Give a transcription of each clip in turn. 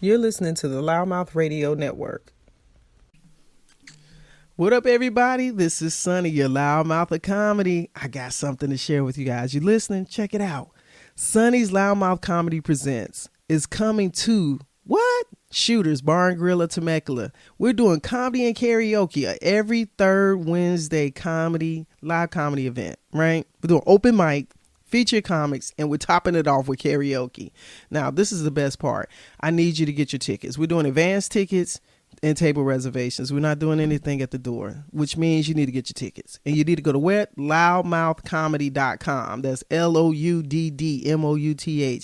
You're listening to the Loudmouth Radio Network. What up, everybody? This is Sonny, your Loudmouth of Comedy. I got something to share with you guys. You listening? Check it out. Sonny's Loudmouth Comedy Presents is coming to, what? Shooters Bar and Grill of Temecula. We're doing comedy and karaoke every third Wednesday live comedy event, right? We're doing open mic, feature comics, and we're topping it off with karaoke. Now, this is the best part. I need you to get your tickets. We're doing advance tickets and table reservations. We're not doing anything at the door, which means you need to get your tickets. And you need to go to where? Loudmouthcomedy.com. That's LOUDDMOUTH,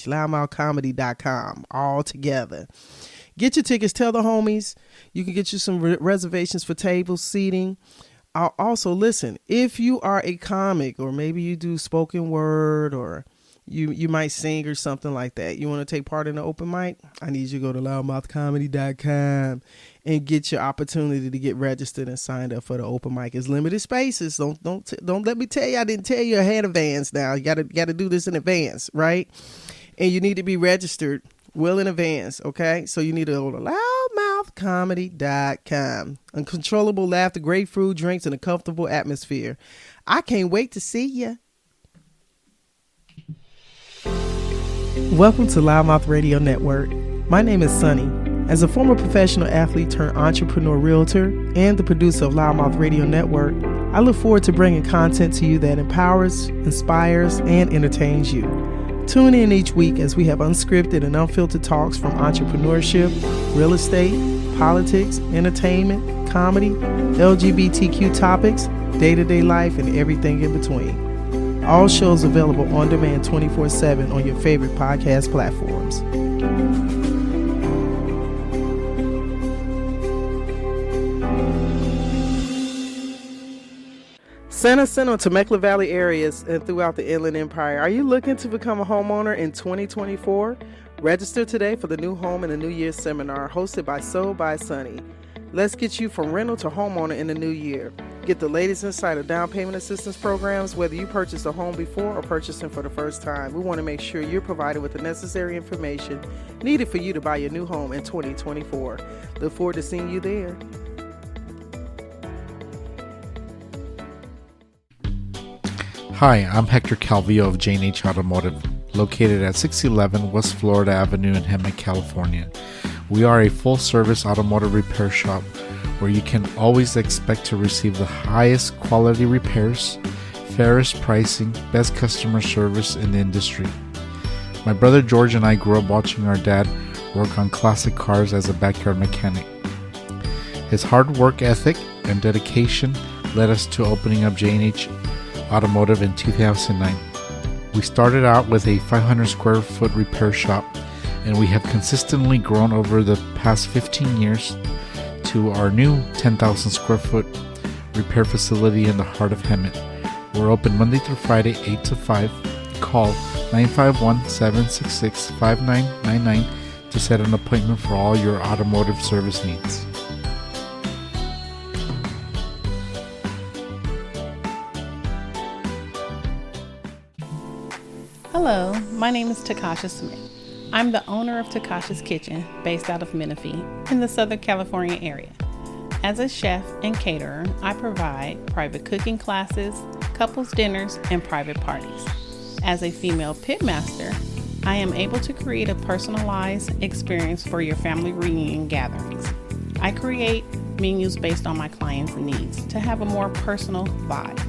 loudmouthcomedy.com, all together. Get your tickets. Tell the homies. You can get you some reservations for tables, seating. Also, listen, if you are a comic, or maybe you do spoken word, or you might sing or something like that, you want to take part in the open mic, I need you to go to loudmouthcomedy.com and get your opportunity to get registered and signed up for the open mic. It's limited spaces. Don't let me tell you I didn't tell you ahead of advance. Now you gotta do this in advance, right? And you need to be registered well in advance. Okay, so you need to go to loudmouthcomedy.com. Uncontrollable laughter, great food, drinks, and a comfortable atmosphere. I can't wait to see you. Welcome to Loudmouth Radio Network. My name is Sonny. As a former professional athlete turned entrepreneur realtor and the producer of Loudmouth Radio Network, I look forward to bringing content to you that empowers, inspires, and entertains you. Tune in each week as we have unscripted and unfiltered talks from entrepreneurship, real estate, politics, entertainment, comedy, LGBTQ topics, day-to-day life, and everything in between. All shows available on demand 24/7 on your favorite podcast platforms. San Jacinto, Temecula Valley areas, and throughout the Inland Empire. Are you looking to become a homeowner in 2024? Register today for the New Home and the New Year seminar hosted by Soul by Sunny. Let's get you from rental to homeowner in the new year. Get the latest insight of down payment assistance programs, whether you purchased a home before or purchasing for the first time. We want to make sure you're provided with the necessary information needed for you to buy your new home in 2024. Look forward to seeing you there. Hi, I'm Hector Calvillo of J&H Automotive, located at 611 West Florida Avenue in Hemet, California. We are a full-service automotive repair shop where you can always expect to receive the highest quality repairs, fairest pricing, best customer service in the industry. My brother George and I grew up watching our dad work on classic cars as a backyard mechanic. His hard work ethic and dedication led us to opening up J&H Automotive in 2009. We started out with a 500 square foot repair shop, and we have consistently grown over the past 15 years to our new 10,000 square foot repair facility in the heart of Hemet. We're open Monday through Friday, 8 to 5. Call 951-766-5999 to set an appointment for all your automotive service needs. Hello, my name is Takasha Smith. I'm the owner of Takasha's Kitchen, based out of Menifee, in the Southern California area. As a chef and caterer, I provide private cooking classes, couples dinners, and private parties. As a female pitmaster, I am able to create a personalized experience for your family reunion gatherings. I create menus based on my clients' needs to have a more personal vibe.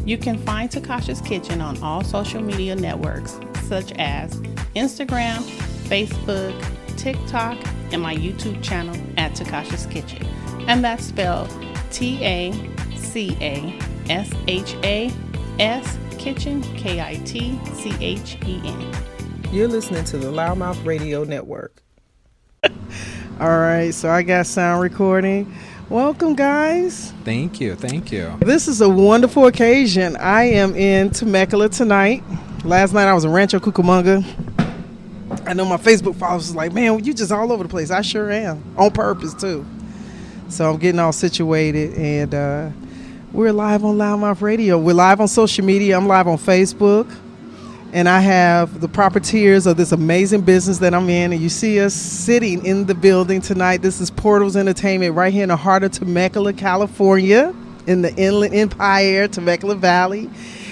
You can find Takasha's Kitchen on all social media networks such as Instagram, Facebook, TikTok, and my YouTube channel at Takasha's Kitchen. And that's spelled TACASHAS Kitchen, KITCHEN. You're listening to the Loudmouth Radio Network. All right, so I got sound recording. Welcome, guys. Thank you. This is a wonderful occasion. I am in Temecula tonight. Last night I was in Rancho Cucamonga. I know my Facebook followers was like, man, you just all over the place. I sure am. On purpose, too. So I'm getting all situated, and we're live on Loudmouth Radio. We're live on social media. I'm live on Facebook. and I have the proper tiers of this amazing business that I'm in. And you see us sitting in the building tonight. This is Portals Entertainment right here in the heart of Temecula, California, in the Inland Empire, Temecula Valley.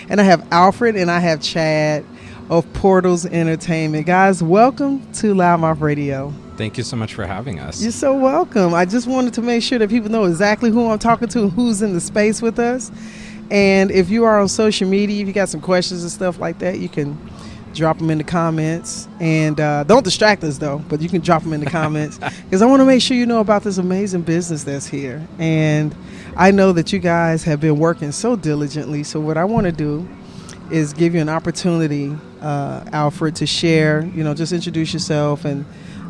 And I have Alfred and I have Chad of Portals Entertainment. Guys, welcome to Loudmouth Radio. Thank you so much for having us. You're so welcome. I just wanted to make sure that people know exactly who I'm talking to and who's in the space with us. And if you are on social media, if you got some questions and stuff like that, you can drop them in the comments. And don't distract us, though, but you can drop them in the comments because I want to make sure you know about this amazing business that's here. And I know that you guys have been working so diligently. So what I want to do is give you an opportunity, Alfred, to share, just introduce yourself and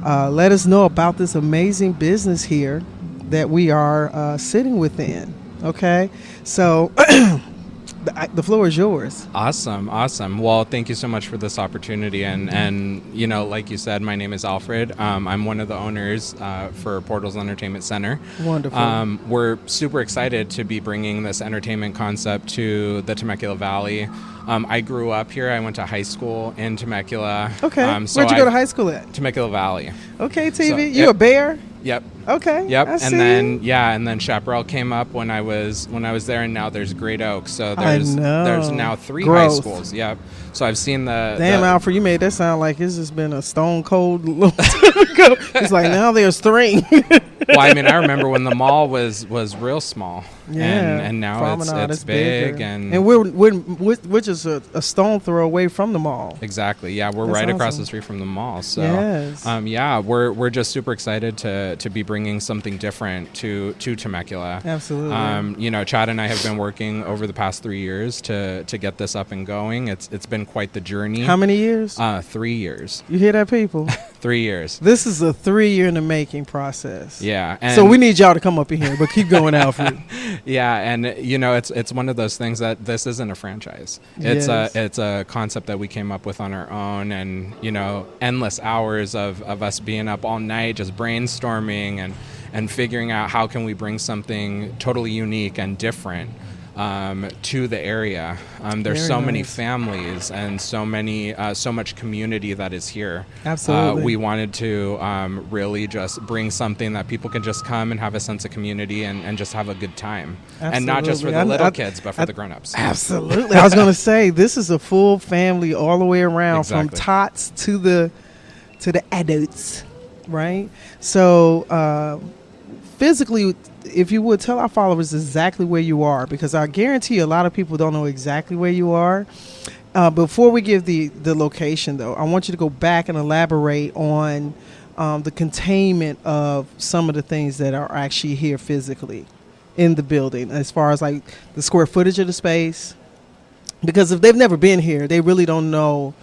let us know about this amazing business here that we are sitting within. Okay, so the floor is yours. Awesome. Well, thank you so much for this opportunity. And like you said, my name is Alfred. I'm one of the owners for Portals Entertainment Center. Wonderful. We're super excited to be bringing this entertainment concept to the Temecula Valley. I grew up here. I went to high school in Temecula. Okay. Where'd you go to high school at? Temecula Valley. Okay, TV. So, you a bear? Yep. Okay. Yep. I see. And then Chaparral came up when I was there, and now there's Great Oak. So there's now 3 high schools. Yep. So I've seen the damn Alfred, you made that sound like it's just been a stone cold long time ago. It's like now there's 3. Well, I mean, I remember when the mall was real small, and now Promenade it's big, and we're which is a stone throw away from the mall. Exactly. Yeah, we're That's right across awesome. the street from the mall. So, yes. we're just super excited to be bringing something different to Temecula. Absolutely. Chad and I have been working over the past 3 years to get this up and going. It's been quite the journey. How many years? 3 years. You hear that, people? 3 years. This is a 3-year in the making process. Yeah. And so we need y'all to come up in here, but keep going, Alfred. Yeah, and it's one of those things that this isn't a franchise. It's a concept that we came up with on our own, and endless hours of us being up all night just brainstorming and figuring out how can we bring something totally unique and different to the area. There's so many families and so much community that is here. Absolutely. We wanted to really just bring something that people can just come and have a sense of community and just have a good time. Absolutely. And not just for the little kids, but for the grown-ups. Absolutely. I was going to say, this is a full family all the way around, exactly. from tots to the adults, right? So physically, if you would tell our followers exactly where you are, because I guarantee a lot of people don't know exactly where you are. Before we give the location, though, I want you to go back and elaborate on the containment of some of the things that are actually here physically in the building, as far as like the square footage of the space. Because if they've never been here, they really don't know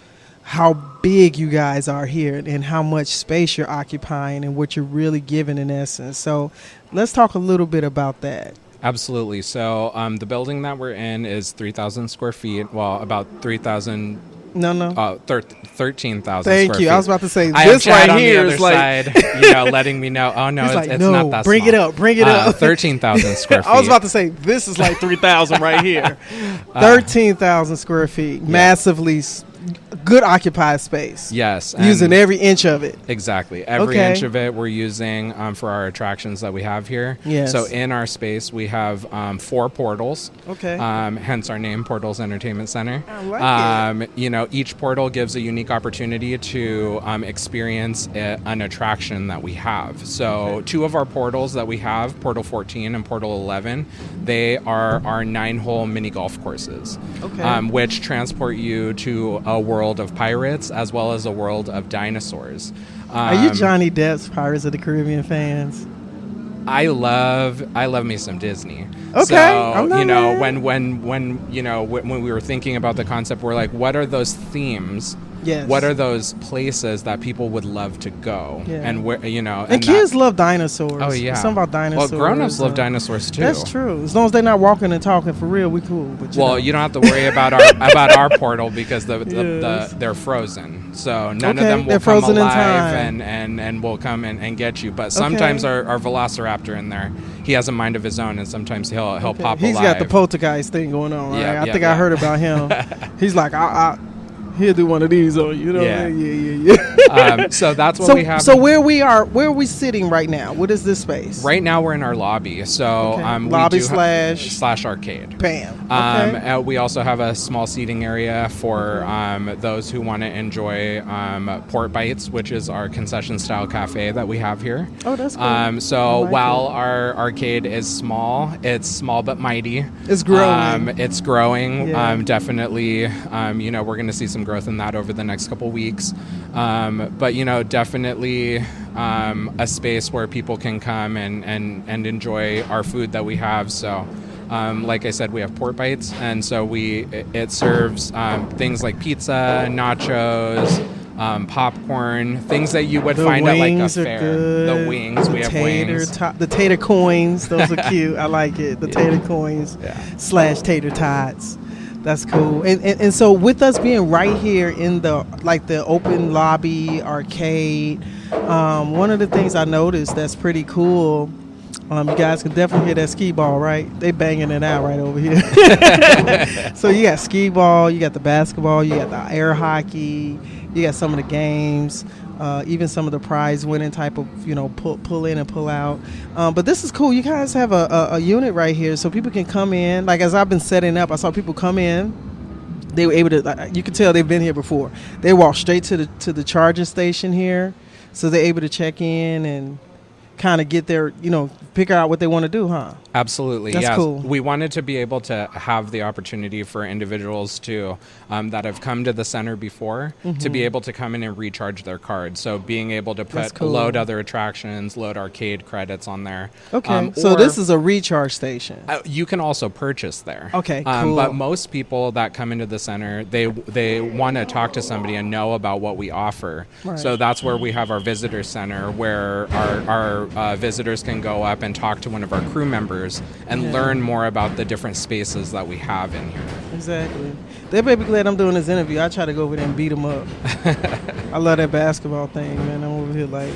how big you guys are here and how much space you're occupying and what you're really giving in essence. So let's talk a little bit about that. Absolutely. So the building that we're in is 3,000 square feet. Well, about 3,000. No. 13,000 Thank square you. feet. I was about to say, I this have Chad right on here the is other like, side, letting me know. Oh no, it's it's not that bring small. Bring it up. 13,000 square feet. I was about to say, this is like 3,000 right here. 13,000 square feet. Yeah. Massively good occupied space. Yes. Using every inch of it. Exactly. Every inch of it we're using for our attractions that we have here. Yes. So in our space, we have 4 portals. Okay. Hence our name, Portals Entertainment Center. I like it. Each portal gives a unique opportunity to experience an attraction that we have. So 2 of our portals that we have, Portal 14 and Portal 11, they are our 9-hole mini golf courses. Okay. Which transport you to a world of pirates as well as a world of dinosaurs. Are you Johnny Depp's Pirates of the Caribbean fans? I love me some Disney. Okay. So, mad. when we were thinking about the concept, we're like, what are those themes? Yes. What are those places that people would love to go? Yeah. And where, and kids love dinosaurs. Oh yeah. Something about dinosaurs. Well, grown-ups love dinosaurs too. That's true. As long as they're not walking and talking for real, we cool. But you don't have to worry about our portal because they're frozen. So none of them will come alive and will come and get you. But sometimes our Velociraptor in there, he has a mind of his own, and sometimes he'll pop alive. He's got the poltergeist thing going on, right? I think I heard about him. He's like, He'll do one of these on you. You know Yeah. what I mean? Yeah. So that's what we have. So where are we sitting right now? What is this space? Right now we're in our lobby. So Okay. we Lobby do slash arcade. Bam. Okay. We also have a small seating area for those who want to enjoy Port Bites, which is our concession-style cafe that we have here. Oh, that's cool. So I like while it. our arcade is small, it's small but mighty. It's growing. It's growing. Yeah. Definitely. We're going to see some growth in that over the next couple weeks. But definitely a space where people can come and enjoy our food that we have. So. Like I said, we have Port Bites, and so it serves things like pizza, nachos, popcorn, things that you would find at like a fair. Good. The wings, we have wings. The tater coins, those are cute. I like it. The tater coins / tater tots. That's cool. And so with us being right here in the open lobby arcade, one of the things I noticed that's pretty cool. You guys can definitely hear that skee ball, right? They banging it out right over here. So you got skee ball, you got the basketball, you got the air hockey, you got some of the games, even some of the prize winning type of, pull in and pull out. But this is cool. You guys have a unit right here so people can come in. Like as I've been setting up, I saw people come in. They were able to, you can tell they've been here before. They walk straight to the charging station here. So they're able to check in and kind of get their, figure out what they want to do, huh? Absolutely. That's yes. cool. We wanted to be able to have the opportunity for individuals to that have come to the center before to be able to come in and recharge their card. So being able to load other attractions, load arcade credits on there. Okay. So this is a recharge station. You can also purchase there. Okay, cool. But most people that come into the center, they want to talk to somebody and know about what we offer. Right. So that's where we have our visitor center where our visitors can go up and talk to one of our crew members and learn more about the different spaces that we have in here. Exactly. They better be glad I'm doing this interview. I try to go over there and beat them up. I love that basketball thing, man. I'm over here like,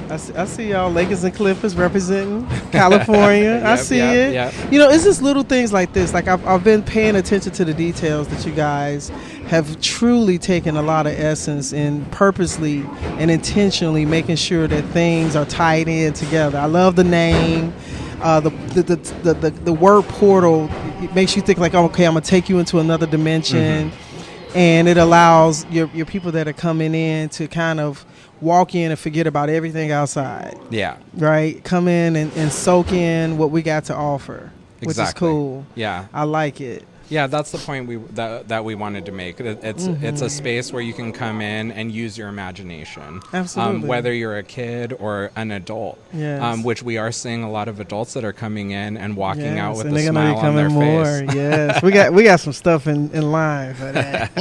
I see y'all Lakers and Clippers representing California. I see it. Yep. It's just little things like this. Like I've been paying attention to the details that you guys have truly taken a lot of essence in purposely and intentionally making sure that things are tied in together. I love the name. The word portal, it makes you think like, okay, I'm gonna take you into another dimension, and it allows your people that are coming in to kind of walk in and forget about everything outside. Yeah. Right? Come in and soak in what we got to offer, which is cool. Yeah. I like it. Yeah, that's the point that we wanted to make. It's a space where you can come in and use your imagination. Absolutely. Whether you're a kid or an adult. Yes. Which we are seeing a lot of adults that are coming in and walking out with and a they're gonna smile be coming on their more. face. Yes, we got some stuff in line for that.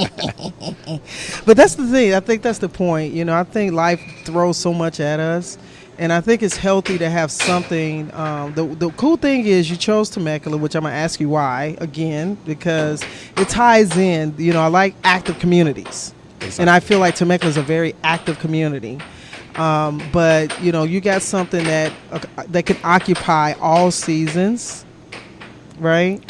But that's the thing. I think that's the point. I think life throws so much at us. And I think it's healthy to have something. The cool thing is you chose Temecula, which I'm going to ask you why, again, because it ties in. I like active communities. Exactly. And I feel like Temecula is a very active community. But, you got something that can occupy all seasons, right?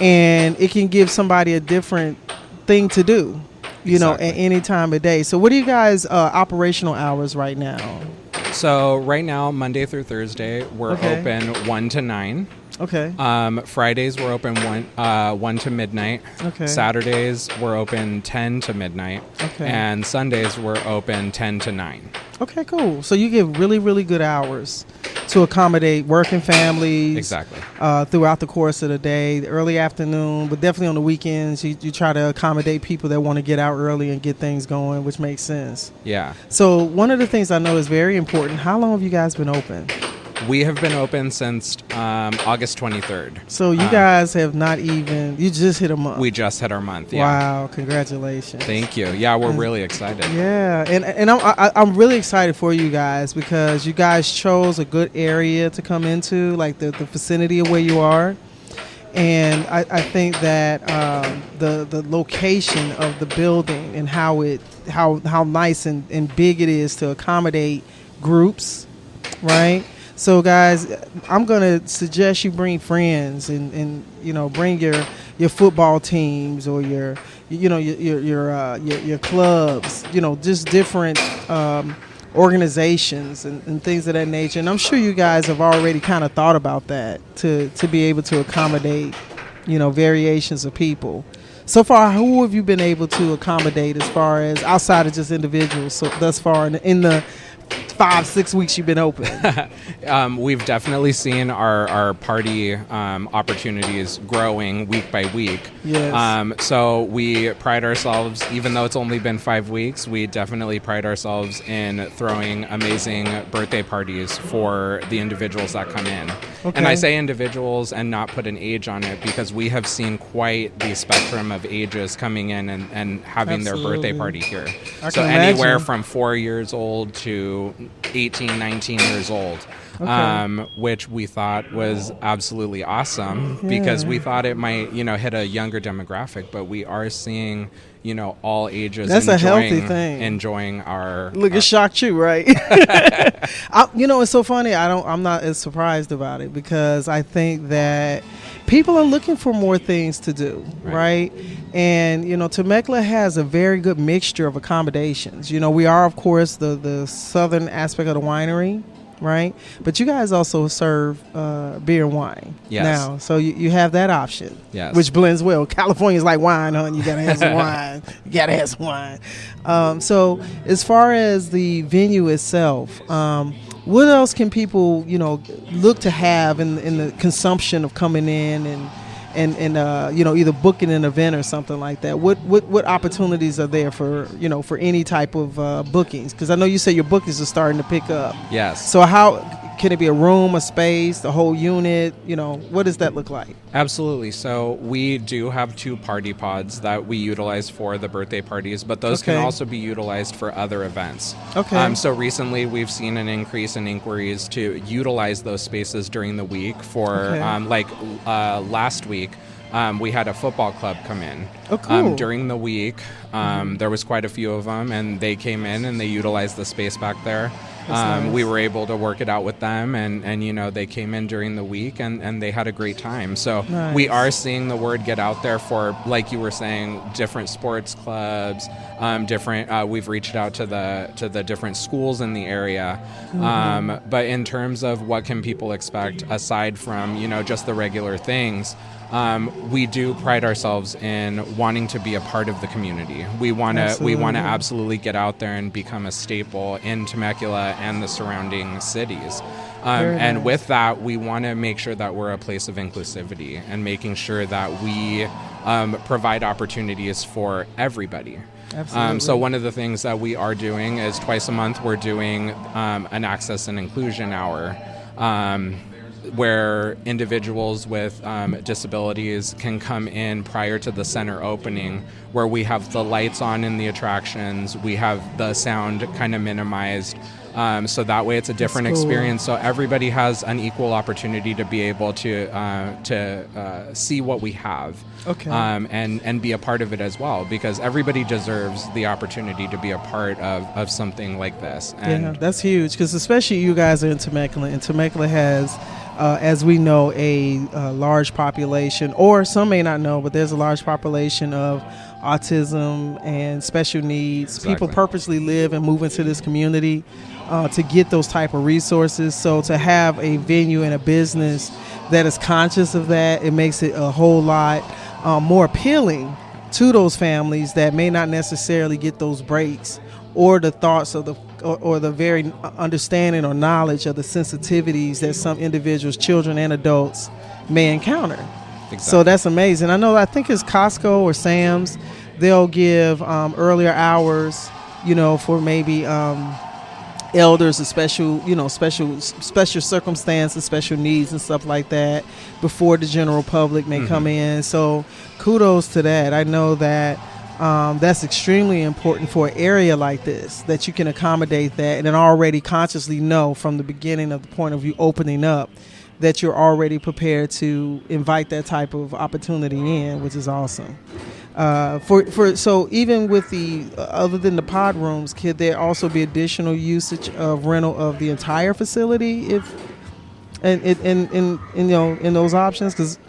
And it can give somebody a different thing to do, at any time of day. So what are you guys' operational hours right now? So right now, Monday through Thursday, we're open 1 to 9. Okay. Fridays we're open 1 to midnight. Okay. Saturdays we're open 10 to midnight. Okay. And Sundays we're open 10 to 9. Okay, cool. So you give really, really good hours to accommodate working families. Exactly. Throughout the course of the day, the early afternoon, but definitely on the weekends, you try to accommodate people that want to get out early and get things going, which makes sense. Yeah. So one of the things I know is very important. How long have you guys been open? We have been open since August 23rd. So you guys have not even, you just hit a month. We just hit our month, yeah. Wow, congratulations. Thank you. Yeah, we're really excited. Yeah, and I'm really excited for you guys because you guys chose a good area to come into, like the vicinity of where you are. And I think that the location of the building and how nice and big it is to accommodate groups, right? So guys, I'm gonna suggest you bring friends and bring your football teams or your your clubs, just different organizations and things of that nature. And I'm sure you guys have already kind of thought about that to be able to accommodate, variations of people. So far, who have you been able to accommodate as far as outside of just individuals? So thus far in the 5-6 weeks you've been open? We've definitely seen our party opportunities growing week by week. Yes. So we pride ourselves, even though it's only been 5 weeks, we definitely pride ourselves in throwing amazing birthday parties for the individuals that come in. Okay. And I say individuals and not put an age on it, because we have seen quite the spectrum of ages coming in and having their birthday party here. So anywhere from 4 years old to 18, 19 years old, which we thought was absolutely awesome, because we thought it might, hit a younger demographic, but we are seeing, all ages. That's a healthy thing. Enjoying our look. It shocked you, right? It's so funny. I'm not as surprised about it, because I think that people are looking for more things to do, right? And Temecula has a very good mixture of accommodations. We are, of course, the southern aspect of the winery, right? But you guys also serve beer and wine. Yes. Now, so you have that option. Yes. Which blends well. California's like wine, huh? You gotta have some wine. You gotta have some wine. So as far as the venue itself, what else can people, look to have in the consumption of coming in and either booking an event or something like that? What opportunities are there for any type of bookings? Because I know you said your bookings are starting to pick up. Yes. So how can it be a room, a space, the whole unit? What does that look like? Absolutely. So we do have 2 party pods that we utilize for the birthday parties, but those can also be utilized for other events. Okay. So recently we've seen an increase in inquiries to utilize those spaces during the week for last week. We had a football club come in. Oh, cool. During the week. There was quite a few of them, and they came in and they utilized the space back there. Nice. We were able to work it out with them, and they came in during the week, and they had a great time. So nice. We are seeing the word get out there for, like you were saying, different sports clubs, we've reached out to the different schools in the area. But in terms of what can people expect aside from, just the regular things, we do pride ourselves in wanting to be a part of the community. We want to absolutely get out there and become a staple in Temecula and the surrounding cities. And with that, we want to make sure that we're a place of inclusivity and making sure that we provide opportunities for everybody. Absolutely. So one of the things that we are doing is twice a month we're doing an access and inclusion hour, where individuals with disabilities can come in prior to the center opening, where we have the lights on in the attractions, we have the sound kind of minimized, so that way it's a different experience. So everybody has an equal opportunity to be able to see what we have, and be a part of it as well, because everybody deserves the opportunity to be a part of something like this. And that's huge, because especially you guys are in Temecula, and Temecula has, as we know, a large population, or some may not know, but there's a large population of autism and special needs. Exactly. People purposely live and move into this community to get those type of resources. So to have a venue and a business that is conscious of that, it makes it a whole lot more appealing to those families that may not necessarily get those breaks or the thoughts of the very understanding or knowledge of the sensitivities that some individuals, children and adults, may encounter. Exactly. So that's amazing. I think it's Costco or Sam's. They'll give earlier hours, for maybe elders, special circumstances, special needs and stuff like that, before the general public may come in. So kudos to that. I know that that's extremely important for an area like this, that you can accommodate that and then already consciously know from the beginning of the point of view opening up that you're already prepared to invite that type of opportunity in, which is awesome. So even with the other than the pod rooms, could there also be additional usage of rental of the entire facility in those options? Because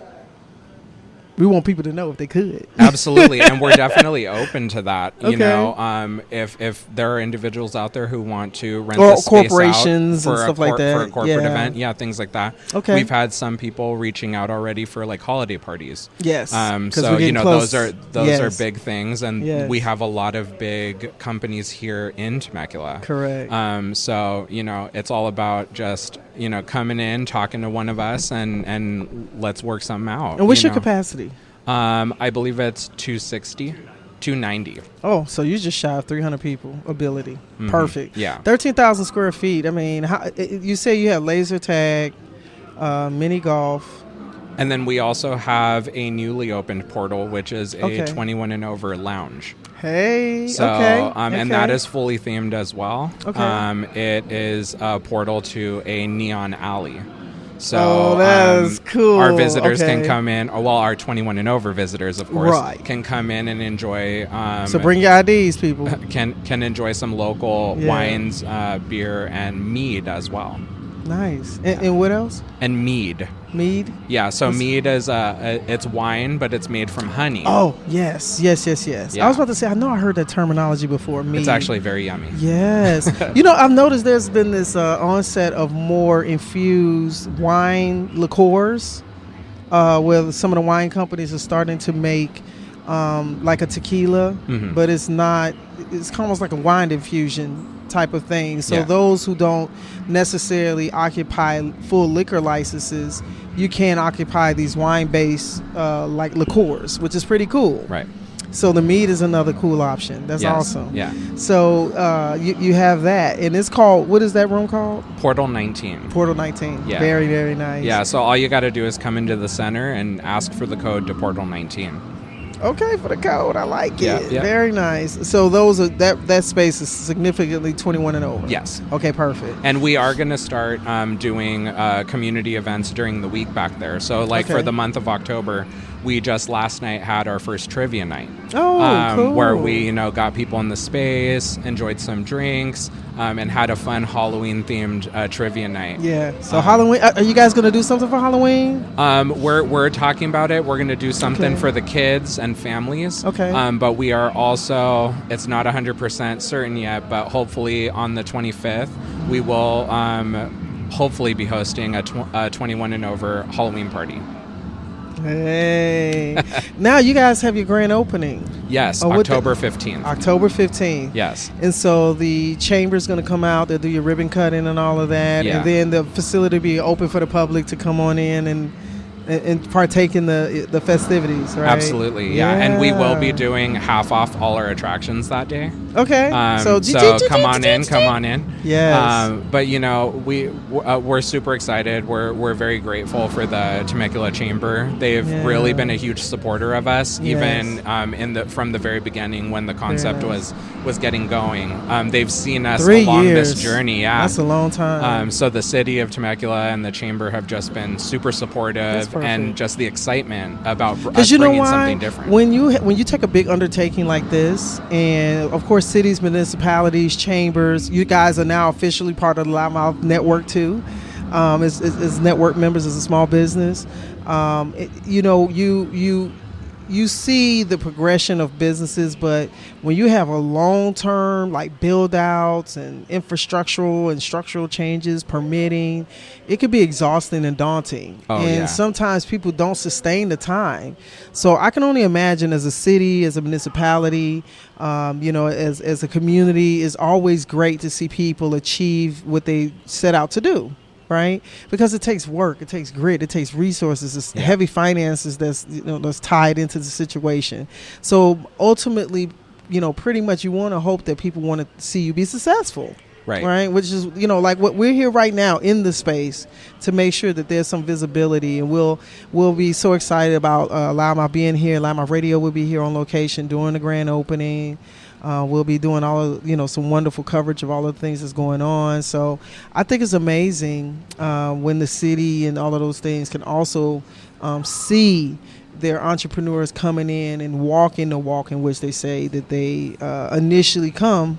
We want people to know if they could. Absolutely, and we're definitely open to that. You Okay. know, if there are individuals out there who want to rent Or the space corporations out and for stuff like that. for a corporate Yeah. event, things like that. Okay. We've had some people reaching out already for like holiday parties. Yes. 'Cause So we're getting close. those Yes. are big things, and Yes. we have a lot of big companies here in Temecula. Correct. So it's all about just coming in, talking to one of us, and let's work something out. And what's you your know? capacity? I believe it's 260, 290. Oh, so you just shy of 300 people ability. Perfect. Yeah. 13,000 square feet. I mean, you say you have laser tag, mini golf. And then we also have a newly opened portal, which is a Okay. 21 and over lounge. Hey. So, okay. and that is fully themed as well. Okay. It is a portal to a neon alley. So Oh, that is cool. Our visitors can Okay. come in, our 21 and over visitors, of course, Right. can come in and enjoy. So bring your IDs, people. Can enjoy some local Yeah. wines, beer, and mead as well. Nice. And what else? And mead. Mead? Yeah, so mead is it's wine, but it's made from honey. Oh, yes. Yes. Yeah. I was about to say, I know I heard that terminology before. Mead. It's actually very yummy. Yes. I've noticed there's been this onset of more infused wine liqueurs, where some of the wine companies are starting to make like a tequila, but it's almost like a wine infusion type of thing. So Yeah. those who don't necessarily occupy full liquor licenses, you can occupy these wine-based like liqueurs, which is pretty cool. Right. So the mead is another cool option. That's Yes. awesome. Yeah. So you have that, and it's called, what is that room called? Portal 19. Portal 19. Yeah. Very, very nice. Yeah, so all you got to do is come into the center and ask for the code to Portal 19. Okay, for the code. I like Yeah, it. yeah. Very nice. So that space is significantly 21 and over. Yes. Okay, perfect. And we are going to start doing community events during the week back there. So, Okay. for the month of October, we just last night had our first trivia night. Oh, cool. Where we, got people in the space, enjoyed some drinks, and had a fun Halloween-themed trivia night. Yeah. So Halloween, are you guys going to do something for Halloween? We're talking about it. We're going to do something Okay. for the kids and families. Okay. But we are also, it's not 100% certain yet, but hopefully on the 25th, we will hopefully be hosting a 21 and over Halloween party. Hey. Now you guys have your grand opening. Yes, Oh, what the- October 15th. October 15th. Yes. And so the chamber's going to come out. They'll do your ribbon cutting and all of that. Yeah. And then the facility will be open for the public to come on in and partake in the festivities, right? Absolutely, yeah. And we will be doing half off all our attractions that day. Okay. So come on in. Yes. But we're super excited. We're very grateful for the Temecula Chamber. They've Yeah. really been a huge supporter of us, Yes. even from the very beginning when the concept Yes. was getting going. They've seen us 3 along years. this journey. Yeah, That's a long time. So the city of Temecula and the chamber have just been super supportive, That's perfect. and just the excitement about us Because you know bringing why? something different. When you take a big undertaking like this, and of course cities, municipalities, chambers, you guys are now officially part of the Loudmouth Network too. As network members, as a small business, you see the progression of businesses, but when you have a long-term like build-outs and infrastructural and structural changes, permitting, it could be exhausting and daunting. Oh, and yeah. sometimes people don't sustain the time. So I can only imagine as a city, as a municipality, as a community, it's always great to see people achieve what they set out to do. Right, because it takes work, it takes grit, it takes resources, it's heavy finances that's tied into the situation. So ultimately, pretty much you want to hope that people want to see you be successful. Right, which is like what we're here right now in the space to make sure that there's some visibility, and we'll be so excited about Loudmouth being here. Loudmouth Radio will be here on location during the grand opening. We'll be doing all of, some wonderful coverage of all of the things that's going on. So I think it's amazing when the city and all of those things can also see their entrepreneurs coming in and walking the walk in which they say that they initially come,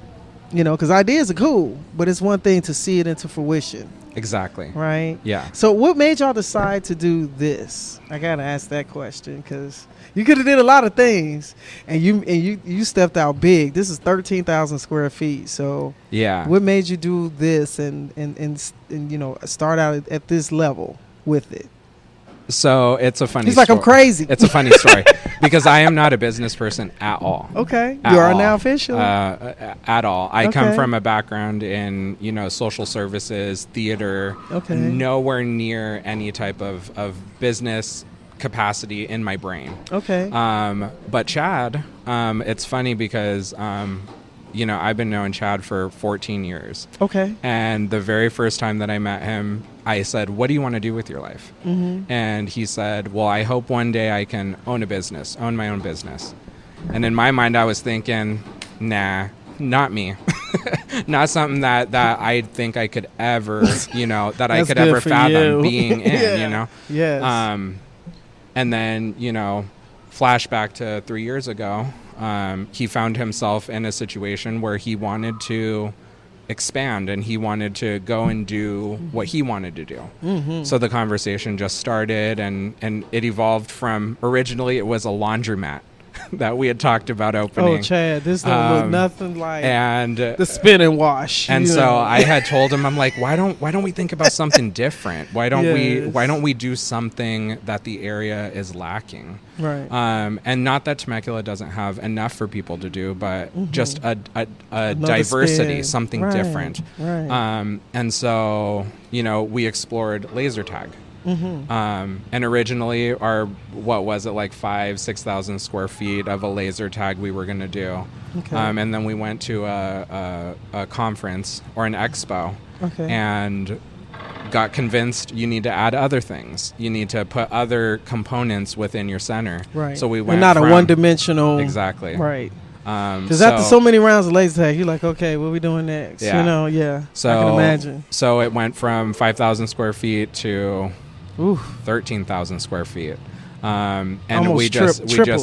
because ideas are cool, but it's one thing to see it into fruition. Exactly. Right? Yeah. So what made y'all decide to do this? I got to ask that question because you could have did a lot of things, and you stepped out big. This is 13,000 square feet. So Yeah. what made you do this and start out at this level with it? So it's a funny He's like, story. I'm crazy. It's a funny story because I am not a business person at all. Okay. At You are all. now official. At all. I come Okay. from a background in, social services, theater, Okay. nowhere near any type of business capacity in my brain. Okay. But Chad, it's funny because, I've been knowing Chad for 14 years. Okay. And the very first time that I met him, I said, what do you want to do with your life? Mm-hmm. And he said, well, I hope one day I can own my own business. And in my mind, I was thinking, nah, not me. Not something that I think I could ever, that I could ever fathom being in, Yes. And then, flashback to 3 years ago, he found himself in a situation where he wanted to expand and he wanted to go and do what he wanted to do. Mm-hmm. So the conversation just started and it evolved from, originally it was a laundromat that we had talked about opening. Oh, Chad, this don't look nothing like and the spin and wash. and so I had told him, I'm like, why don't we think about something different? Why don't we do something that the area is lacking? Right. And not that Temecula doesn't have enough for people to do, but just a Another diversity, spin. something Right, different. right. And so, we explored laser tag. Mm-hmm. And originally what was it, like 5,000-6,000 square feet of a laser tag we were going to do. Okay. And then we went to a conference or an expo Okay. and got convinced you need to add other things. You need to put other components within your center. Right. So we And went not from, a one-dimensional. Exactly. Right. Because after so many rounds of laser tag, you're like, okay, what are we doing next? Yeah. So I can imagine. So it went from 5,000 square feet to Oof. 13,000 square feet. And Almost we just triple.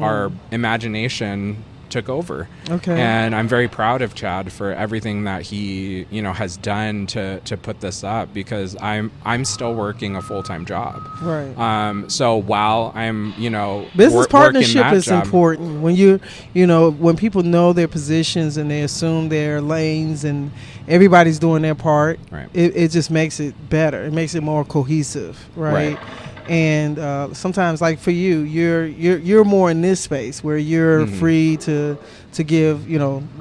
our imagination took over. Okay. And I'm very proud of Chad for everything that he, has done to put this up, because I'm still working a full-time job. Right. So while I'm, business partnership working that is job, important when when people know their positions and they assume their lanes and everybody's doing their part. Right. It just makes it better. It makes it more cohesive. Right. And sometimes, like for you, you're more in this space where you're free to give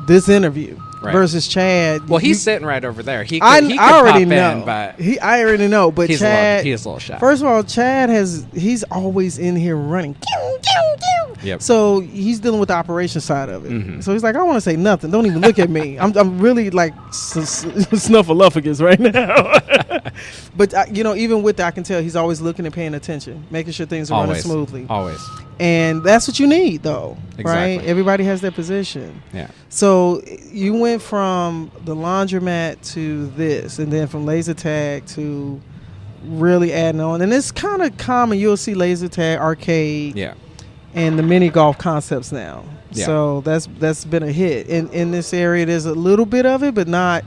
this interview. Right. Versus Chad. Well, he's sitting right over there. He could I already pop know. in, but I already know. But Chad, he's a little shy. First of all, Chad he's always in here running. Yep. So he's dealing with the operation side of it. Mm-hmm. So he's like, I want to say nothing. Don't even look at me. I'm really like snuffleupagus right now. But even with that, I can tell he's always looking and paying attention, making sure things are running smoothly. Always. And that's what you need, though. Exactly. Right? Everybody has their position. Yeah. So you went from the laundromat to this, and then from laser tag to really adding on. And it's kind of common. You'll see laser tag, arcade, and the mini golf concepts now. Yeah. So that's been a hit. In this area, there's a little bit of it, but not.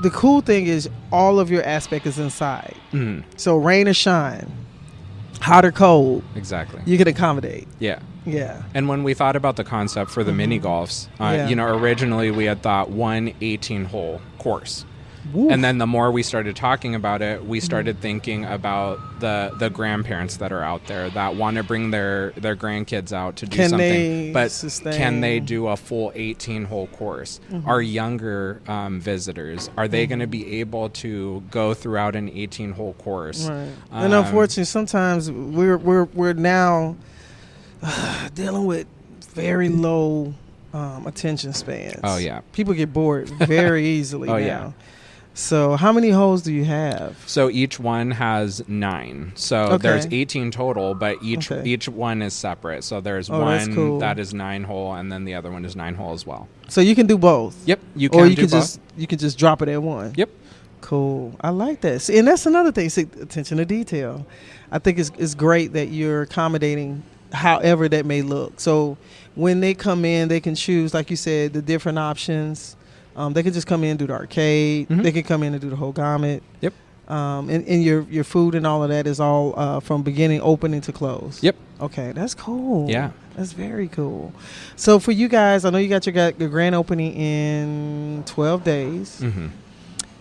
The cool thing is all of your aspect is inside. Mm-hmm. So rain or shine, hot or cold, Exactly. you can accommodate. Yeah. Yeah. And when we thought about the concept for the mini golfs, originally we had thought 18-hole course. Woo. And then the more we started talking about it, we started thinking about the grandparents that are out there that want to bring their grandkids out to do something. But can they do a full 18-hole course? Our younger visitors, are they going to be able to go throughout an 18-hole course? Right. And unfortunately, sometimes we're now dealing with very low attention spans. Oh, yeah. People get bored very easily now. Yeah. So how many holes do you have? So each one has 9. So there's 18 total, but each one is separate. So there's one that is 9-hole, and then the other one is 9-hole as well. So you can do both. Yep, you can do both. You can just drop it at one. Yep. Cool. I like that. See, and that's another thing. See, attention to detail. I think it's great that you're accommodating however that may look. So when they come in, they can choose, like you said, the different options. They can just come in and do the arcade. Mhm. They can come in and do the whole gamut. Yep. And your food and all of that is all from beginning opening to close. Yep. Okay, that's cool. Yeah. That's very cool. So for you guys, I know you got your grand opening in 12 days. Mm-hmm.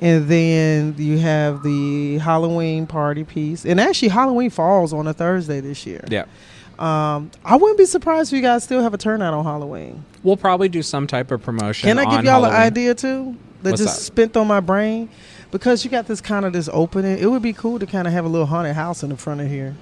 And then you have the Halloween party piece. And actually, Halloween falls on a Thursday this year. Yeah. I wouldn't be surprised if you guys still have a turnout on Halloween. We'll probably do some type of promotion. Can I give on y'all Halloween. an idea, too? That What's just that? spent on my brain? Because you got this opening. It would be cool to kind of have a little haunted house in the front of here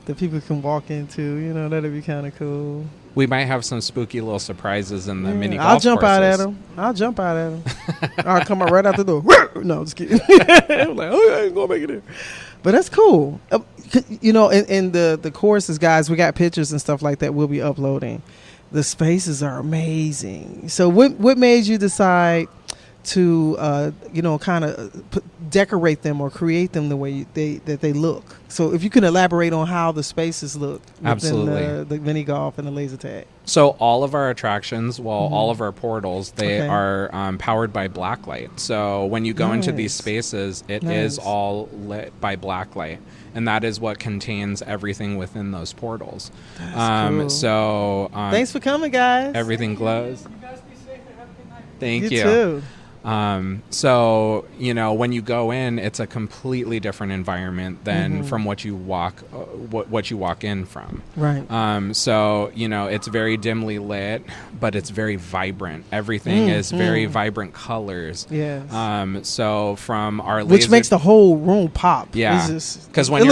that people can walk into. You know, that'd be kind of cool. We might have some spooky little surprises in the mini golf I'll jump out at courses. him. I'll come out right out the door. No, just kidding. I'm like, oh, I ain't gonna make it in. But that's cool. You know, in the courses, guys, we got pictures and stuff like that we'll be uploading. The spaces are amazing. So what made you decide to, you know, kind of decorate them or create them the way that they look? So if you can elaborate on how the spaces look within Absolutely. the mini golf and the laser tag. So all of our attractions, all of our portals, they Okay. are powered by blacklight. So when you go into these Nice. spaces, it Nice. is all lit by blacklight, and that is what contains everything within those portals. That's cool. So Thanks for coming, guys. everything glows. Thank you. too. So, you know, when you go in, it's a completely different environment than from what you walk in from. Right. So, you know, it's very dimly lit, but it's very vibrant. Everything is very vibrant colors. Yes. So from our Which laser- makes the whole room pop. yeah, Because because when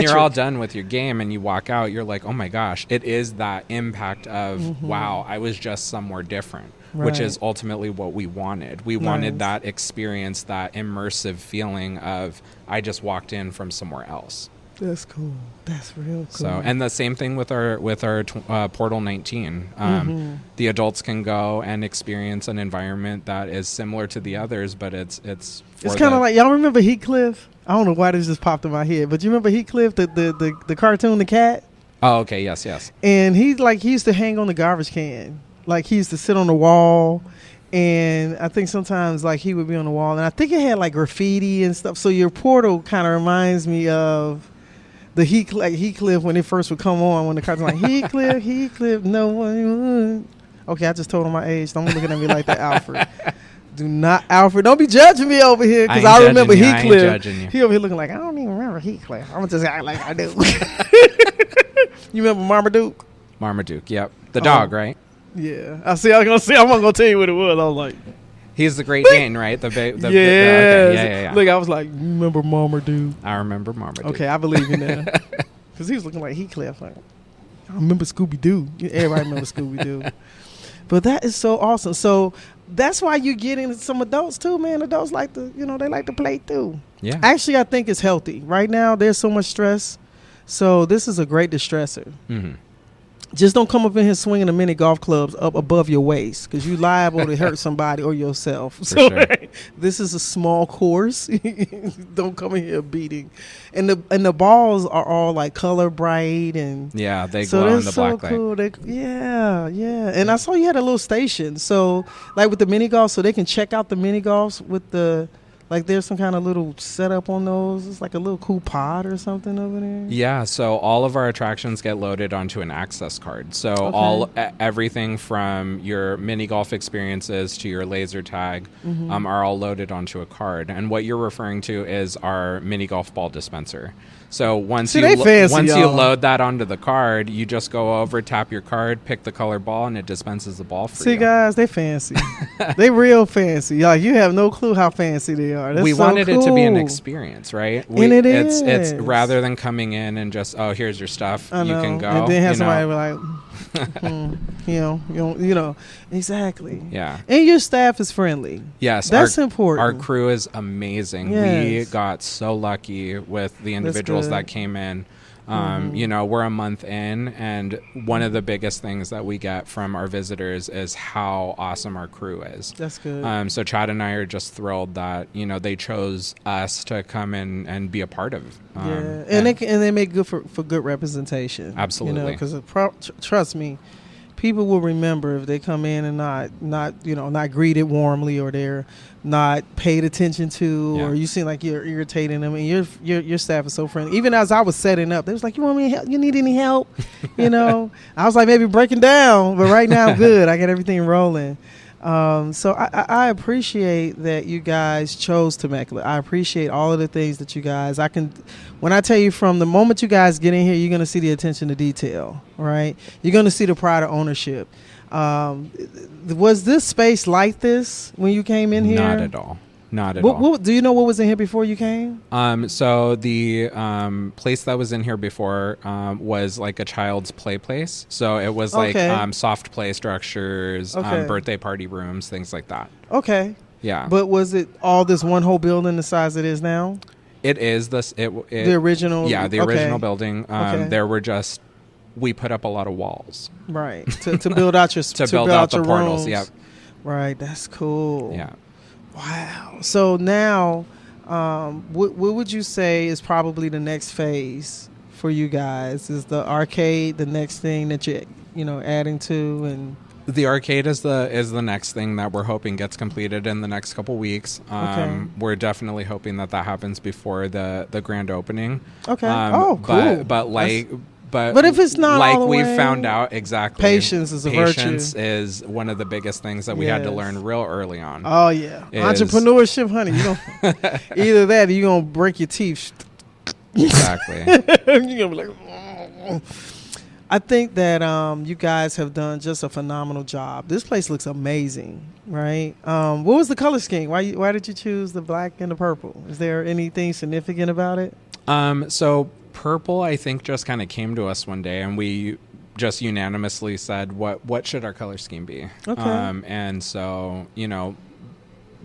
you're all done with your game and you walk out, you're like, oh my gosh, it is that impact of wow, I was just somewhere different. Which Right. is ultimately what we wanted. We wanted that experience, that immersive feeling of I just walked in from somewhere else. That's cool. That's real cool. So, and the same thing with our Portal 19. The adults can go and experience an environment that is similar to the others, but it's kind of like, y'all remember Heathcliff? I don't know why this just popped in my head, but you remember Heathcliff, the cartoon, the cat? Oh, okay, yes. And he used to hang on the garbage can. Like, he used to sit on the wall, and I think sometimes, like, he would be on the wall, and I think it had, like, graffiti and stuff. So your portal kind of reminds me of the Heathcliff when it first would come on, when the cartoon like, Heathcliff, no one would. Okay, I just told him my age. Don't be looking at me like that, Alfred. Alfred, don't be judging me over here, because I remember Heathcliff. He over here looking like, I don't even remember Heathcliff. I'm going to just act like I do. You remember Marmaduke? Marmaduke, yep. The dog, right? Yeah, I was gonna tell you what it was. I was like, He's the Great Dane, right? Okay. Yeah. Look, I was like, you remember Marmaduke? I remember Marmaduke. Okay, I believe you now. Because he was looking like Heathcliff. Like, I remember Scooby Doo. Everybody remember Scooby Doo. But that is so awesome. So that's why you get into some adults too, man. Adults like to, they like to play too. Yeah. Actually, I think it's healthy. Right now, there's so much stress. So this is a great distressor. Mm-hmm. Just don't come up in here swinging the mini golf clubs up above your waist, because you're liable to hurt somebody or yourself. So sure. this is a small course. Don't come in here beating. And the balls are all like color bright, and yeah, they so glow in the so black cool. light. Yeah. And I saw you had a little station. So like with the mini golf, so they can check out the mini golfs with the. Like there's some kind of little setup on those. It's like a little cool pod or something over there. Yeah, so all of our attractions get loaded onto an access card. So everything from your mini golf experiences to your laser tag are all loaded onto a card. And what you're referring to is our mini golf ball dispenser. So once you load that onto the card, you just go over, tap your card, pick the color ball, and it dispenses the ball for you. See, guys, they fancy. They real fancy. Like, you have no clue how fancy they are. That's we so wanted cool. it to be an experience, right? And it is. It's rather than coming in and just, oh, here's your stuff. I know. You can go. And then have somebody be like, exactly. Yeah. And your staff is friendly. Yes. That's important. Our crew is amazing. Yes. We got so lucky with the individuals that came in. We're a month in, and one of the biggest things that we get from our visitors is how awesome our crew is. That's good. So Chad and I are just thrilled that, they chose us to come in and be a part of. And they make good for good representation. Absolutely. Because trust me, people will remember if they come in and not greeted warmly, or they're not paid attention to, or you seem like you're irritating them, and your staff is so friendly. Even as I was setting up, they was like, "You want me to help? You need any help?" I was like, maybe breaking down, but right now I'm good. I got everything rolling. So I appreciate that you guys chose Temecula. I appreciate all of the things that you guys, when I tell you, from the moment you guys get in here, you're going to see the attention to detail, right? You're going to see the pride of ownership. Was this space like this when you came in here? Not at all. Not at all. Do you know what was in here before you came? So the place that was in here before was like a child's play place. So it was like soft play structures, birthday party rooms, things like that. Okay. Yeah. But was it all this one whole building the size it is now? It is the original. Yeah, the original building. There were we put up a lot of walls. Right. to build out your to build out the portals. Rooms. Yeah. Right. That's cool. Yeah. Wow. So now, what would you say is probably the next phase for you guys? Is the arcade the next thing that you're adding to? And the arcade is the next thing that we're hoping gets completed in the next couple weeks. We're definitely hoping that happens before the grand opening. Okay. Cool. But if it's not like all the we way, found out, exactly, patience is a virtue. Patience is one of the biggest things that we had to learn real early on. Oh yeah, entrepreneurship, honey. Either that or you're gonna break your teeth. Exactly. You're gonna be like. Oh. I think that you guys have done just a phenomenal job. This place looks amazing, right? What was the color scheme? Why did you choose the black and the purple? Is there anything significant about it? So purple, I think, just kind of came to us one day, and we just unanimously said, what should our color scheme be? Okay. And so,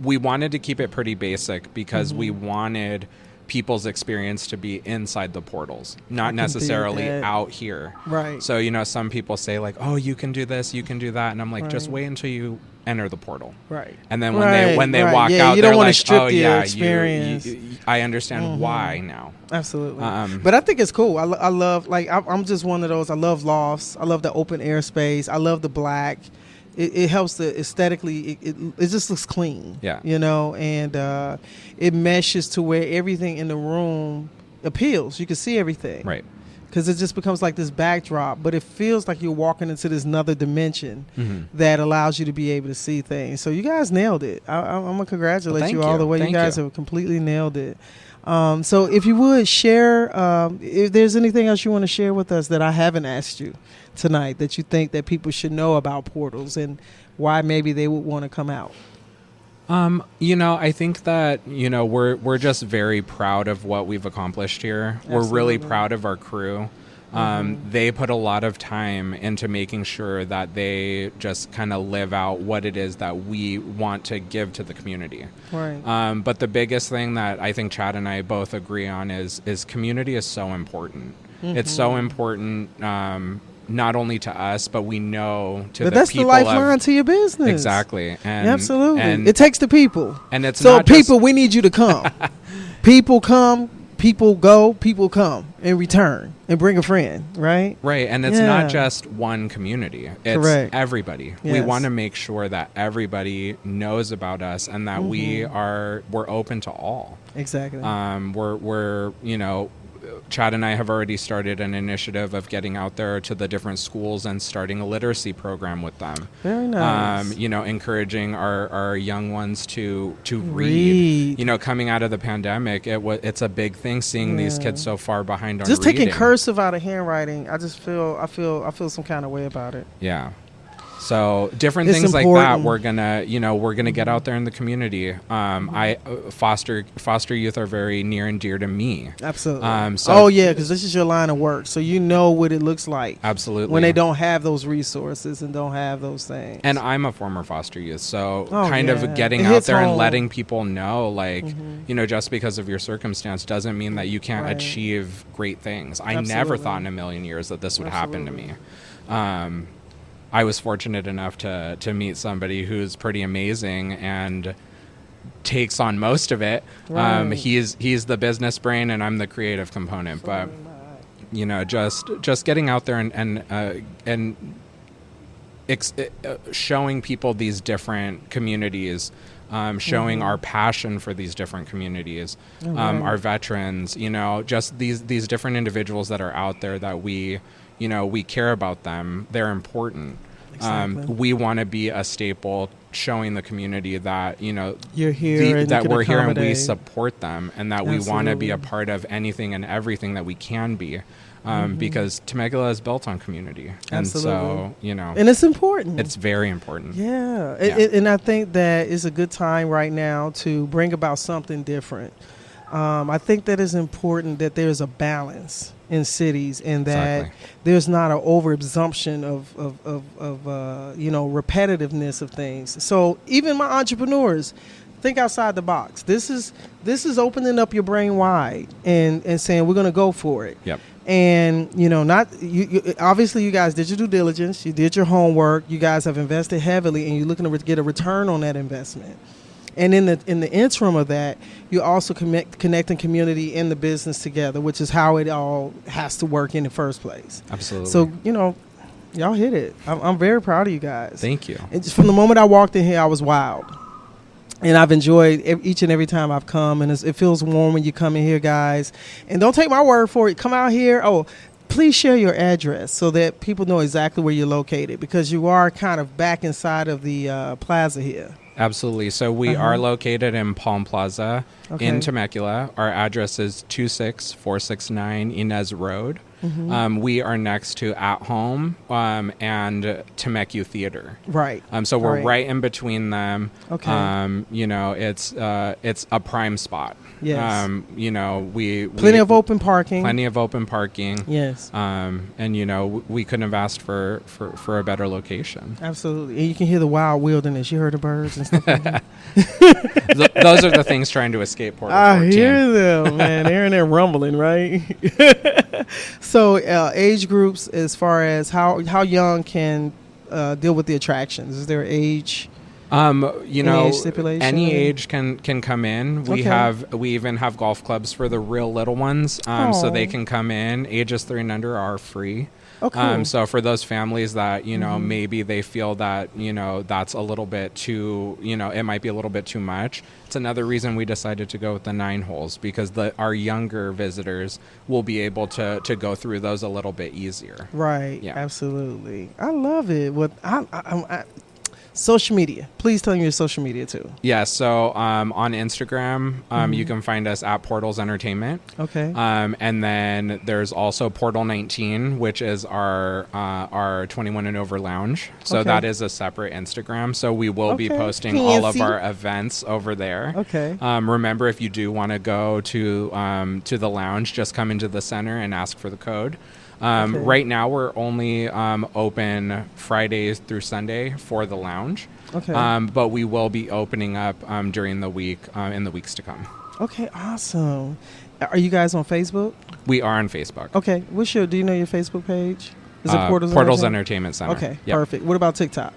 we wanted to keep it pretty basic because we wanted people's experience to be inside the portals, not necessarily out here. Right. So, some people say like, oh, you can do this, you can do that. And I'm like, just wait until you enter the portal. Right. And then when they walk out, you they're don't want like, to strip oh the yeah, experience. I understand why now. Absolutely. But I think it's cool. I love, I'm just one of those. I love lofts. I love the open air space. I love the black. It helps the aesthetically. It just looks clean. Yeah. And it meshes to where everything in the room appeals. You can see everything. Right. Because it just becomes like this backdrop, but it feels like you're walking into this another dimension that allows you to be able to see things. So you guys nailed it. I'm going to congratulate you all the way. You guys have completely nailed it. So if you would share, if there's anything else you want to share with us that I haven't asked you tonight that you think that people should know about portals and why maybe they would want to come out. I think that, we're just very proud of what we've accomplished here. Absolutely. We're really proud of our crew. They put a lot of time into making sure that they just kind of live out what it is that we want to give to the community. Right. But the biggest thing that I think Chad and I both agree on is community is so important. It's so important, not only to us, but we know to the that's people. That's the lifeline to your business. Exactly. And, absolutely. And it takes the people. And it's so not people, we need you to come. People come, people go, people come and return and bring a friend, right? Right. And it's not just one community. It's everybody. Yes. We want to make sure that everybody knows about us and that we're open to all. Exactly. We're Chad and I have already started an initiative of getting out there to the different schools and starting a literacy program with them. Very nice. Encouraging our young ones to read. Coming out of the pandemic, it's a big thing seeing these kids so far behind on just reading. Taking cursive out of handwriting. I feel some kind of way about it. Yeah. So different things important. Like that, we're gonna get out there in the community. Foster youth are very near and dear to me. Absolutely. Because this is your line of work, so you know what it looks like. Absolutely. When they don't have those resources and don't have those things. And I'm a former foster youth, so of getting out there and letting people know, just because of your circumstance doesn't mean that you can't achieve great things. I never thought in a million years that this would happen to me. I was fortunate enough to meet somebody who's pretty amazing and takes on most of it. Right. He's the business brain and I'm the creative component. But just getting out there and showing people these different communities, showing our passion for these different communities, our veterans, just these different individuals that are out there that we care about them. They're important. Exactly. We want to be a staple, showing the community that you're here, that we're here and we support them, and that we want to be a part of anything and everything that we can be. Because Temecula is built on community. And so, and it's important. It's very important. Yeah. And I think that is a good time right now to bring about something different. I think that it's important that there's a balance in cities, and that there's not an overabsorption of repetitiveness of things. So even my entrepreneurs, think outside the box. This is opening up your brain wide and saying we're going to go for it. Yep. And obviously you guys did your due diligence, you did your homework, you guys have invested heavily, and you're looking to get a return on that investment. And in the interim of that, you're also connecting community and the business together, which is how it all has to work in the first place. Absolutely. So y'all hit it. I'm very proud of you guys. Thank you. And just from the moment I walked in here, I was wild. And I've enjoyed each and every time I've come. And it feels warm when you come in here, guys. And don't take my word for it. Come out here. Oh, please share your address so that people know exactly where you're located, because you are kind of back inside of the plaza here. Absolutely. So we are located in Palm Plaza in Temecula. Our address is 26469 Ynez Rd. We are next to At Home and Temecula Theater. Right. So we're right in between them. Okay. It's a prime spot. Yes. We plenty of open parking. Plenty of open parking. Yes. And we couldn't have asked for a better location. Absolutely. And you can hear the wild wilderness. You heard the birds and stuff like that. Those are the things trying to escape Portal 14. I hear them, man. They're in there rumbling, right? So age groups, as far as how young can deal with the attractions? Is there age? Age stipulation? Any age can come in. We even have golf clubs for the real little ones, so they can come in. Ages 3 and under are free. Okay. So for those families that maybe they feel that that's a little bit too, it might be a little bit too much. It's another reason we decided to go with the 9 holes, because our younger visitors will be able to go through those a little bit easier. Right. Yeah. Absolutely. I love it. Social media. Please tell me your social media too. Yeah, so on Instagram, you can find us at Portals Entertainment. Okay. And then there's also Portal 19, which is our 21 and over lounge. So that is a separate Instagram. So we will be posting all of our events over there. Okay. Remember, if you do want to go to the lounge, just come into the center and ask for the code. Right now, we're only open Fridays through Sunday for the lounge. Okay. But we will be opening up during the week in the weeks to come. Okay, awesome. Are you guys on Facebook? We are on Facebook. Okay. Do you know your Facebook page? Is it Portals Entertainment Center. Okay, perfect. What about TikTok?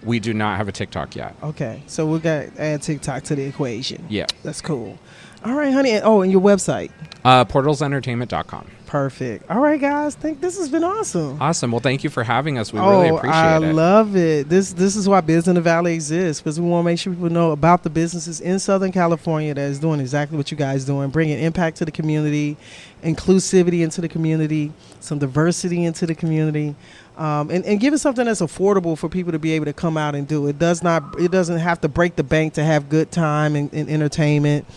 We do not have a TikTok yet. Okay, so we got to add TikTok to the equation. Yeah. That's cool. All right, honey. And your website? Portalsentertainment.com. Perfect. All right, guys. This has been awesome. Awesome. Well, thank you for having us. We really appreciate it. I love it. This is why Biz in the Valley exists, because we want to make sure people know about the businesses in Southern California that is doing exactly what you guys doing, bringing impact to the community, inclusivity into the community, some diversity into the community, and giving something that's affordable for people to be able to come out and do. It doesn't have to break the bank to have good time and entertainment.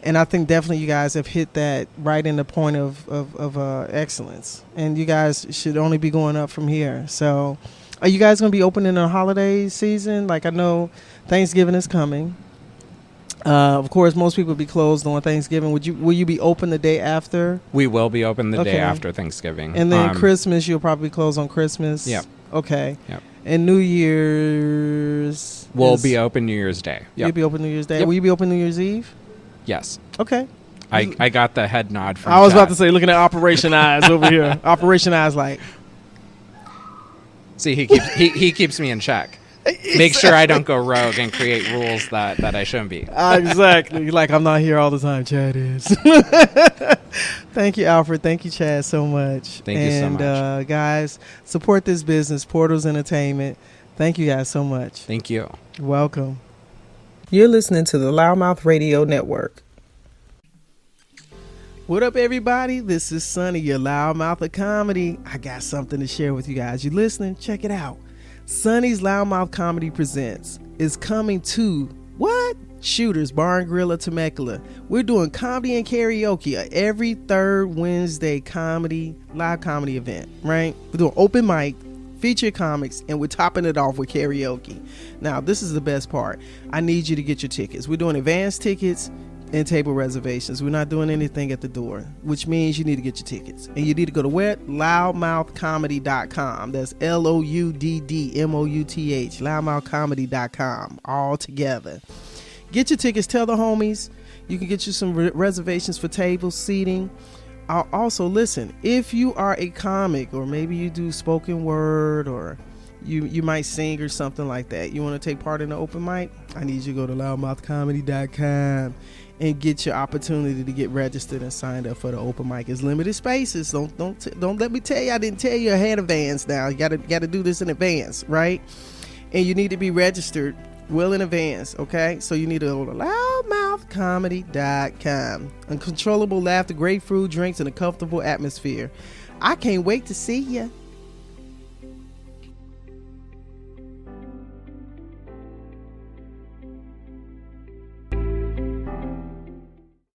And I think definitely you guys have hit that right in the point of excellence. And you guys should only be going up from here. So are you guys going to be open in the holiday season? Like, I know Thanksgiving is coming. Of course, most people will be closed on Thanksgiving. Will you be open the day after? We will be open the day after Thanksgiving. And then Christmas, you'll probably close on Christmas? Yep. Okay. Yep. And New Year's? We'll be open New Year's Day. Yep. You'll be open New Year's Day? Yep. Will you be open New Year's Eve? Yes. Okay. I got the head nod from I was Chad. about to say, looking at Operation Eyes over here. Operation Eyes like. See, he keeps me in check. Make sure I don't go rogue and create rules that I shouldn't be. Exactly. Like, I'm not here all the time. Chad is. Thank you, Alfred. Thank you, Chad, so much. Thank you so much. And guys, support this business, Portals Entertainment. Thank you guys so much. Thank you. Welcome. You're listening to the Loudmouth Radio Network. What up, everybody? This is Sonny, your Loudmouth of Comedy. I got something to share with you guys. You listening? Check it out. Sonny's Loudmouth Comedy Presents is coming to Shooters Bar and Grill of Temecula. We're doing comedy and karaoke every third Wednesday live comedy event, right? We're doing open mic, featured comics, and we're topping it off with karaoke. Now, this is the best part. I need you to get your tickets. We're doing advance tickets and table reservations. We're not doing anything at the door, which means you need to get your tickets. And you need to go to where? Loudmouthcomedy.com. That's LOUDDMOUTH, loudmouthcomedy.com, all together. Get your tickets. Tell the homies. You can get you some reservations for tables, seating. Also, listen, if you are a comic, or maybe you do spoken word, or you might sing or something like that, you want to take part in the open mic, I need you to go to loudmouthcomedy.com and get your opportunity to get registered and signed up for the open mic. It's limited spaces. Don't let me tell you I didn't tell you ahead of advance. Now you gotta do this in advance, right? And you need to be registered well in advance, okay? So you need to go to loudmouthcomedy.com. Uncontrollable laughter, great food, drinks, and a comfortable atmosphere. I can't wait to see you.